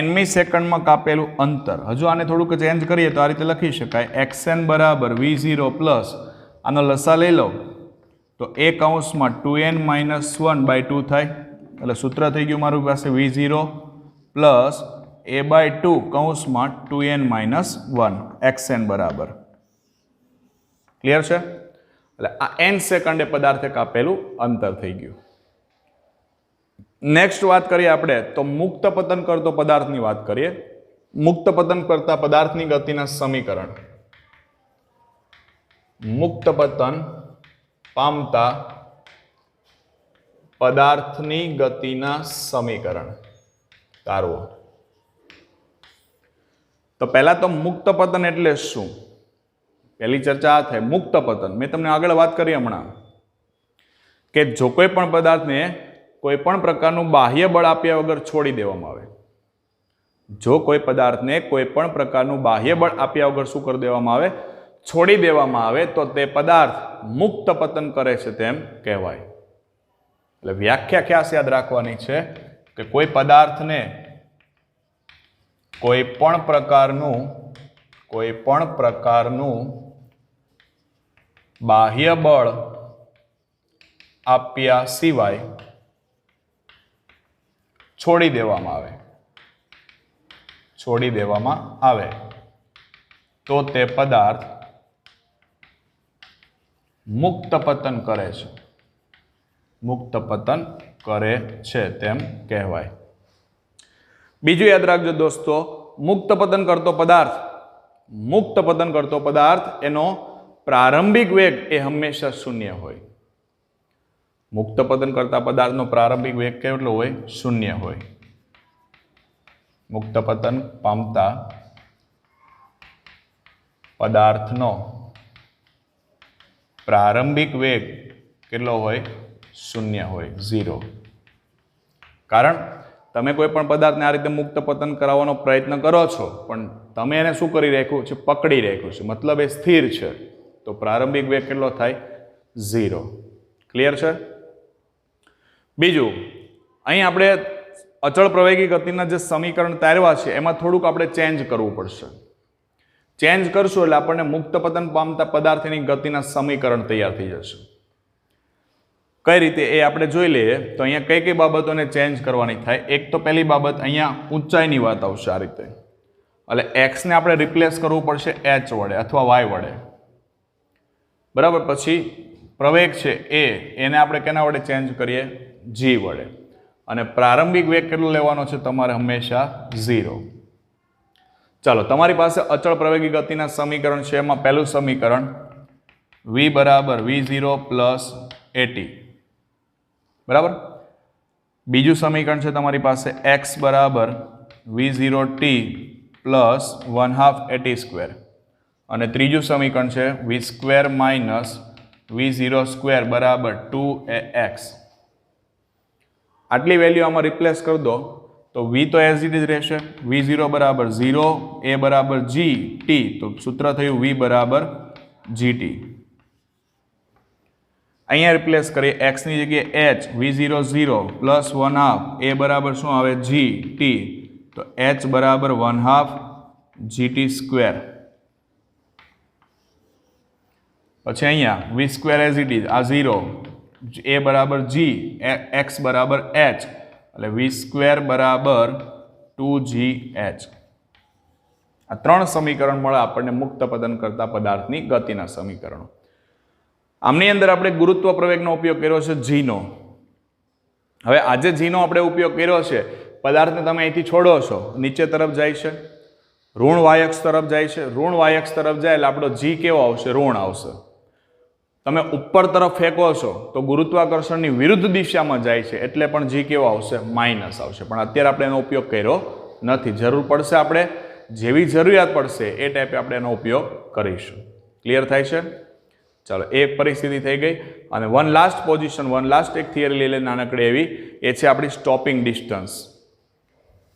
nમી સેકન્ડમાં કાપેલું અંતર. હજુ આને થોડુંક ચેન્જ કરીએ તો આ રીતે લખી શકાય xn બરાબર v0 પ્લસ આનો લસા લઈ લો તો a કૌંસમાં 2n માઈનસ 1/2 થાય, એટલે સૂત્ર થઈ ગયું મારું પાસે v0 પ્લસ a/2 કૌંસમાં 2n માઈનસ 1 xn બરાબર. ક્લિયર છે? એટલે આ n સેકન્ડે પદાર્થે કાપેલું અંતર થઈ ગયું. નેક્સ્ટ વાત કરીએ આપણે તો મુક્ત પતન કરતો પદાર્થની વાત કરીએ. મુક્ત પતન કરતા પદાર્થની ગતિના સમીકરણ. મુક્ત પતન પામતા પદાર્થની ગતિના સમીકરણ તારવો. તો પહેલા તો મુક્ત પતન એટલે શું? પહેલી ચર્ચા આ થાય. મુક્ત પતન મેં તમને આગળ વાત કરી હમણાં કે જો કોઈ પણ પદાર્થને કોઈ પણ પ્રકારનું બાહ્ય બળ આપ્યા વગર છોડી દેવામાં આવે, જો કોઈ પદાર્થને કોઈ પણ પ્રકારનું બાહ્ય બળ આપ્યા વગર શું કરી દેવામાં આવે? છોડી દેવામાં આવે તો તે પદાર્થ મુક્ત પતન કરે છે તેમ કહેવાય. એટલે વ્યાખ્યા ખાસ યાદ રાખવાની છે કે કોઈ પદાર્થને કોઈ પણ પ્રકારનું બાહ્ય બળ આપ્યા સિવાય છોડી દેવામાં આવે તો તે પદાર્થ મુક્ત પતન કરે છે. મુક્ત પતન કરે છે તેમ કહેવાય. બીજું યાદ રાખજો દોસ્તો, મુક્ત પતન કરતો પદાર્થ એનો પ્રારંભિક વેગ એ હંમેશા શૂન્ય હોય. મુક્ત પતન કરતા પદાર્થનો પ્રારંભિક વેગ કેટલો હોય? શૂન્ય હોય. મુક્ત પતન પામતા પદાર્થનો પ્રારંભિક વેગ કેટલો હોય? શૂન્ય હોય, 0. કારણ તમે કોઈ પણ પદાર્થને આ રીતે મુક્ત પતન કરાવવાનો પ્રયત્ન કરો છો પણ તમે એને શું કરી રાખ્યું છે? પકડી રાખ્યું છે, મતલબ એ સ્થિર છે, તો પ્રારંભિક વેગ કેટલો થાય? 0. ક્લિયર છે? બીજું, અહીં આપણે અચળ પ્રવેગી ગતિના જે સમીકરણ તારવા છે એમાં થોડુંક આપણે ચેન્જ કરવું પડશે. ચેન્જ કરશું એટલે આપણને મુક્ત પતન પામતા પદાર્થની ગતિના સમીકરણ તૈયાર થઈ જશે. કઈ રીતે એ આપણે જોઈ લઈએ. તો અહીંયા કઈ કઈ બાબતોને ચેન્જ કરવાની થાય? એક તો પહેલી બાબત અહીંયા ઊંચાઈની વાત આવશે આ રીતે, એટલે x ને આપણે રિપ્લેસ કરવું પડશે h વડે અથવા y વડે. બરાબર. પછી પ્રવેગ છે એને આપણે કેના વડે ચેન્જ કરીએ? g વડે. અને પ્રારંભિક વેગ કેટલો લેવાનો છે તમારે? હંમેશા 0. ચાલો, તમારી પાસે અચળ પ્રવેગી ગતિના સમીકરણ છે. એમાં પહેલું સમીકરણ v બરાબર v0 પ્લસ at. બરાબર. બીજું સમીકરણ છે તમારી પાસે x બરાબર v0t પ્લસ 1/2 at². અને ત્રીજું સમીકરણ છે v² માઇનસ v0² બરાબર 2ax. આટલી વેલ્યુ આમાં રિપ્લેસ કરી દો તો v તો એઝ ઇટ ઇઝ રહેશે, v0 બરાબર 0, a બરાબર gt, તો સૂત્ર થયું v બરાબર gt. અહીંયા રિપ્લેસ કરીએ x ની જગ્યાએ h, v0 0 પ્લસ 1/2 a બરાબર શું આવે? gt, તો h બરાબર 1/2 gt². પછી અહીંયા v² એઝ ઇટ ઇઝ, આ 0, a બરાબર g, x બરાબર h, એટલે v² બરાબર 2gh. આ ત્રણ સમીકરણ મળે આપણને મુક્ત પતન કરતા પદાર્થની ગતિના સમીકરણો. આમની અંદર આપણે ગુરુત્વ પ્રવેગનો ઉપયોગ કર્યો છે g નો. હવે આજે g નો આપણે ઉપયોગ કર્યો છે, પદાર્થને તમે અહીંથી છોડો છો, નીચે તરફ જાય છે, ઋણ y અક્ષ તરફ જાય છે, ઋણ y અક્ષ તરફ જાય એટલે આપણો g કેવો આવશે? ઋણ આવશે. તમે ઉપર તરફ ફેંકો છો તો ગુરુત્વાકર્ષણની વિરુદ્ધ દિશામાં જાય છે એટલે પણ g કેવો આવશે? માઇનસ આવશે. પણ અત્યારે આપણે એનો ઉપયોગ કર્યો નથી. જરૂર પડશે આપણે જેવી જરૂરિયાત પડશે એ ટાઈપે આપણે એનો ઉપયોગ કરીશું. ક્લિયર થાય છે? ચાલો, એક પરિસ્થિતિ થઈ ગઈ. અને one last position, one last એક થિયરી લઈ લે નાનકડી એવી, એ છે આપણી સ્ટોપિંગ ડિસ્ટન્સ.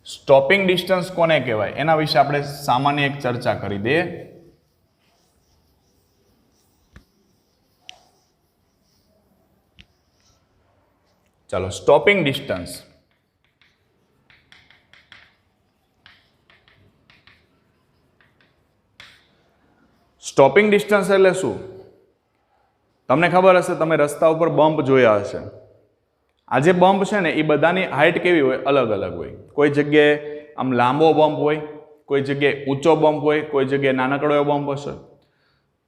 સ્ટોપિંગ ડિસ્ટન્સ કોને કહેવાય એના વિશે આપણે સામાન્ય એક ચર્ચા કરી દઈએ. ચાલો, સ્ટોપિંગ ડિસ્ટન્સ. સ્ટોપિંગ ડિસ્ટન્સ એટલે શું? તમને ખબર હશે, તમે રસ્તા ઉપર બમ્પ જોયા હશે. આ જે બમ્પ છે ને એ બધાની હાઇટ કેવી હોય? અલગ અલગ હોય. કોઈ જગ્યાએ આમ લાંબો બમ્પ હોય, કોઈ જગ્યાએ ઊંચો બમ્પ હોય, કોઈ જગ્યાએ નાનકડો એવો બમ્પ હશે.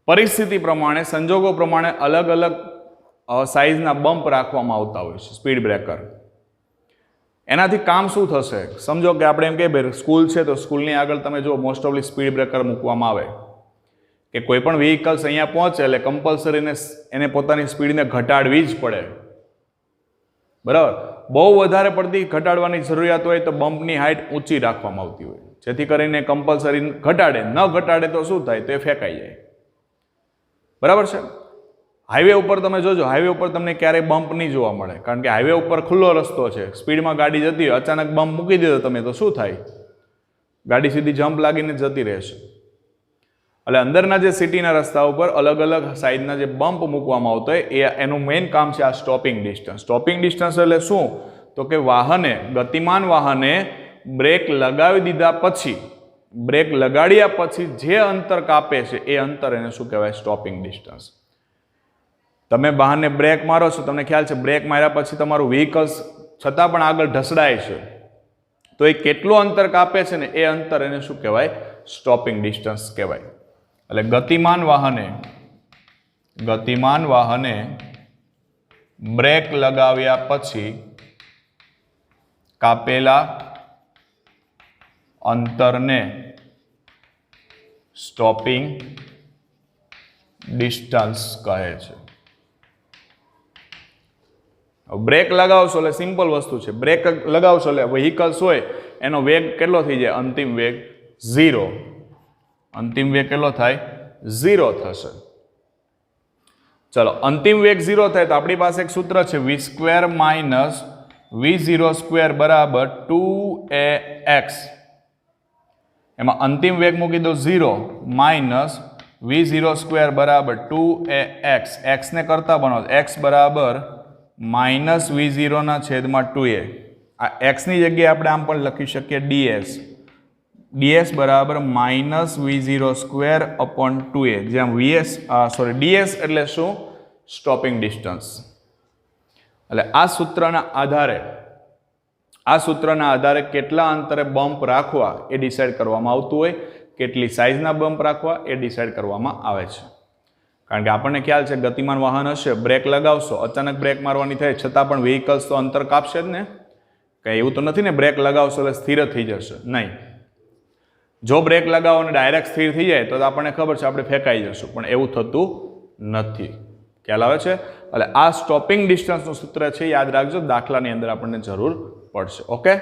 પરિસ્થિતિ પ્રમાણે, સંજોગો પ્રમાણે અલગ અલગ સાઇઝના બમ્પ રાખવામાં આવતા હોય છે. Speed breaker. એનાથી કામ શું થશે? સમજો કે આપણે એમ કહીએ સ્કૂલ છે તો સ્કૂલની આગળ તમે જો મોસ્ટ ઓફલી સ્પીડ બ્રેકર મૂકવામાં આવે કે કોઈ પણ વ્હીકલ્સ અહીંયા પહોંચે એટલે કમ્પલસરીને એને પોતાની સ્પીડને ઘટાડવી જ પડે. બરાબર? બહુ વધારે પડતી ઘટાડવાની જરૂરિયાત હોય તો બમ્પની હાઇટ ઊંચી રાખવામાં આવતી હોય, જેથી કરીને કમ્પલસરી ઘટાડે. ન ઘટાડે તો શું થાય? તો એ ફેંકાઈ જાય. બરાબર છે? હાઈવે ઉપર તમે જોજો, હાઈવે ઉપર તમને ક્યારેય બમ્પ નહીં જોવા મળે, કારણ કે હાઈવે ઉપર ખુલ્લો રસ્તો છે, સ્પીડમાં ગાડી જતી હોય, અચાનક બમ્પ મૂકી દીધો તમે તો શું થાય? ગાડી સીધી જમ્પ લાગીને જતી રહેશે. એટલે અંદરના જે સિટીના રસ્તા ઉપર અલગ અલગ સાઇઝના જે બમ્પ મૂકવામાં આવતો હોય એનું મેઇન કામ છે આ સ્ટોપિંગ ડિસ્ટન્સ. સ્ટોપિંગ ડિસ્ટન્સ એટલે શું? તો કે વાહને, ગતિમાન વાહને બ્રેક લગાવી દીધા પછી, બ્રેક લગાડ્યા પછી જે અંતર કાપે છે એ અંતર એને શું કહેવાય? Stopping distance. તમે વાહનને બ્રેક મારો છો, તમને ખ્યાલ છે બ્રેક માર્યા પછી તમારું વ્હીકલ્સ છતાં પણ આગળ ઢસડાય છે, તો એ કેટલું અંતર કાપે છે ને એ અંતર એને શું કહેવાય? સ્ટોપિંગ ડિસ્ટન્સ કહેવાય. એટલે ગતિમાન વાહને બ્રેક લગાવ્યા પછી કાપેલા અંતરને સ્ટોપિંગ ડિસ્ટન્સ કહે છે. બ્રેક લગાવશો એટલે સિમ્પલ વસ્તુ છે. બ્રેક લગાવશો એટલે વ્હીકલ્સ હોય એનો વેગ કેટલો થઈ જાય? અંતિમ વેગ 0. અંતિમ વેગ કેટલો થાય? 0 થશે. ચલો, અંતિમ વેગ 0 થાય તો આપણી પાસે એક સૂત્ર છે v² માઇનસ v02 બરાબર 2ax. એમાં અંતિમ વેગ મૂકી દો 0 માઇનસ v02 બરાબર 2ax. x ને કરતા બનાવો, x બરાબર માઇનસ v0 ના છેદમાં 2a. આ x ની જગ્યાએ આપણે આમ પણ લખી શકીએ ds. ds બરાબર માઇનસ v02 અપોન 2a. જ્યાં ds એટલે શું? Stopping distance. એટલે આ સૂત્રના આધારે કેટલા અંતરે બમ્પ રાખવા એ ડિસાઇડ કરવામાં આવતું હોય, કેટલી સાઇઝના બમ્પ રાખવા એ ડિસાઇડ કરવામાં આવે છે. કારણ કે આપણને ખ્યાલ છે ગતિમાન વાહન હશે, બ્રેક લગાવશો, અચાનક બ્રેક મારવાની થાય છતાં પણ વ્હીકલ્સ તો અંતર કાપશે જ ને. કંઈ એવું તો નથી ને બ્રેક લગાવશો એટલે સ્થિર જ થઈ જશે, નહીં. જો બ્રેક લગાવો અને ડાયરેક્ટ સ્થિર થઈ જાય તો આપણને ખબર છે આપણે ફેંકાઈ જશું, પણ એવું થતું નથી. ખ્યાલ આવે છે? એટલે આ સ્ટોપિંગ ડિસ્ટન્સનું સૂત્ર છે, યાદ રાખજો, દાખલાની અંદર આપણને જરૂર પડશે. ઓકે.